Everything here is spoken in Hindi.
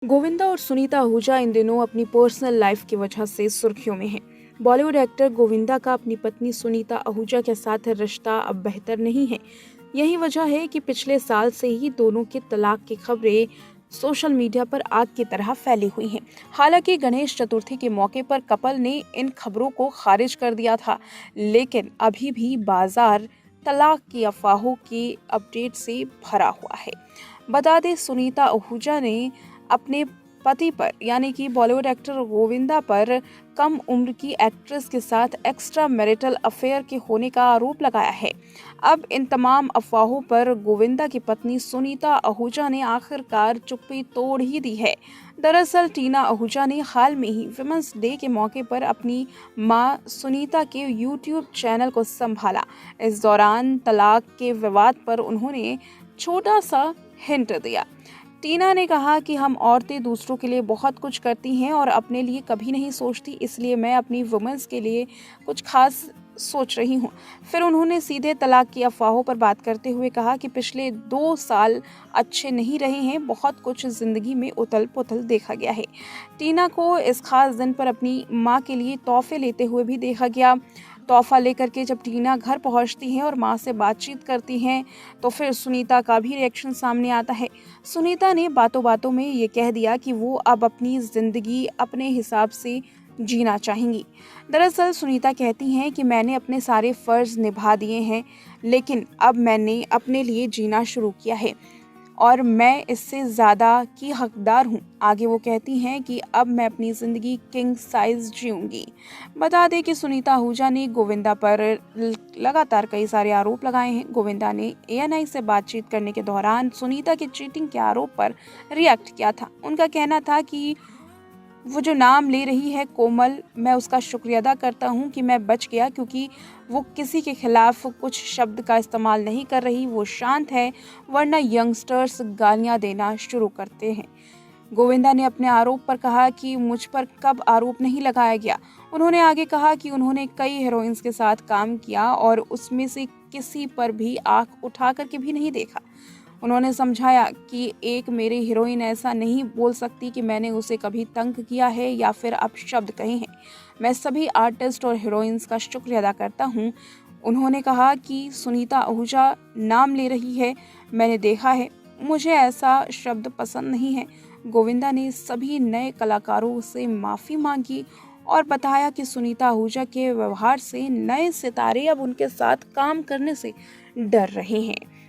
गोविंदा और सुनीता आहूजा इन दिनों अपनी पर्सनल लाइफ की वजह से सुर्खियों में हैं। बॉलीवुड एक्टर गोविंदा का अपनी पत्नी सुनीता आहूजा के साथ रिश्ता अब बेहतर नहीं है। यही वजह है कि पिछले साल से ही दोनों के तलाक की खबरें सोशल मीडिया पर आग की तरह फैली हुई हैं। हालांकि गणेश चतुर्थी के मौके पर कपल ने इन खबरों को खारिज कर दिया था, लेकिन अभी भी बाजार तलाक की अफवाहों की अपडेट से भरा हुआ है। बता दें, सुनीता आहूजा ने अपने पति पर यानी कि बॉलीवुड एक्टर गोविंदा पर कम उम्र की एक्ट्रेस के साथ एक्स्ट्रा मैरिटल अफेयर के होने का आरोप लगाया है। अब इन तमाम अफवाहों पर गोविंदा की पत्नी सुनीता आहूजा ने आखिरकार चुप्पी तोड़ ही दी है। दरअसल टीना आहूजा ने हाल में ही विमेंस डे के मौके पर अपनी मां सुनीता के यूट्यूब चैनल को संभाला। इस दौरान तलाक के विवाद पर उन्होंने छोटा सा हिंट दिया। टीना ने कहा कि हम औरतें दूसरों के लिए बहुत कुछ करती हैं और अपने लिए कभी नहीं सोचती, इसलिए मैं अपनी वुमेन्स के लिए कुछ खास सोच रही हूँ। फिर उन्होंने सीधे तलाक की अफवाहों पर बात करते हुए कहा कि पिछले 2 साल अच्छे नहीं रहे हैं, बहुत कुछ जिंदगी में उथल पुथल देखा गया है। टीना को इस खास दिन पर अपनी माँ के लिए तोहफे लेते हुए भी देखा गया। तोहफा लेकर के जब टीना घर पहुंचती हैं और माँ से बातचीत करती हैं, तो फिर सुनीता का भी रिएक्शन सामने आता है। सुनीता ने बातों बातों में ये कह दिया कि वो अब अपनी जिंदगी अपने हिसाब से जीना चाहेंगी। दरअसल सुनीता कहती हैं कि मैंने अपने सारे फर्ज निभा दिए हैं, लेकिन अब मैंने अपने लिए जीना शुरू किया है और मैं इससे ज़्यादा की हकदार हूँ। आगे वो कहती हैं कि अब मैं अपनी ज़िंदगी किंग साइज जीऊँगी। बता दें कि सुनीता आहूजा ने गोविंदा पर लगातार कई सारे आरोप लगाए हैं। गोविंदा ने एएनआई से बातचीत करने के दौरान सुनीता के चीटिंग के आरोप पर रिएक्ट किया था। उनका कहना था कि वो जो नाम ले रही है कोमल, मैं उसका शुक्रिया अदा करता हूँ कि मैं बच गया, क्योंकि वो किसी के खिलाफ कुछ शब्द का इस्तेमाल नहीं कर रही, वो शांत है, वरना यंगस्टर्स गालियाँ देना शुरू करते हैं। गोविंदा ने अपने आरोप पर कहा कि मुझ पर कब आरोप नहीं लगाया गया। उन्होंने आगे कहा कि उन्होंने कई हीरोइंस के साथ काम किया और उसमें से किसी पर भी आंख उठा करके भी नहीं देखा। उन्होंने समझाया कि एक मेरी हीरोइन ऐसा नहीं बोल सकती कि मैंने उसे कभी तंग किया है या फिर अपशब्द कहे हैं। मैं सभी आर्टिस्ट और हीरोइंस का शुक्रिया अदा करता हूँ। उन्होंने कहा कि सुनीता आहूजा नाम ले रही है, मैंने देखा है, मुझे ऐसा शब्द पसंद नहीं है। गोविंदा ने सभी नए कलाकारों से माफ़ी मांगी और बताया कि सुनीता आहूजा के व्यवहार से नए सितारे अब उनके साथ काम करने से डर रहे हैं।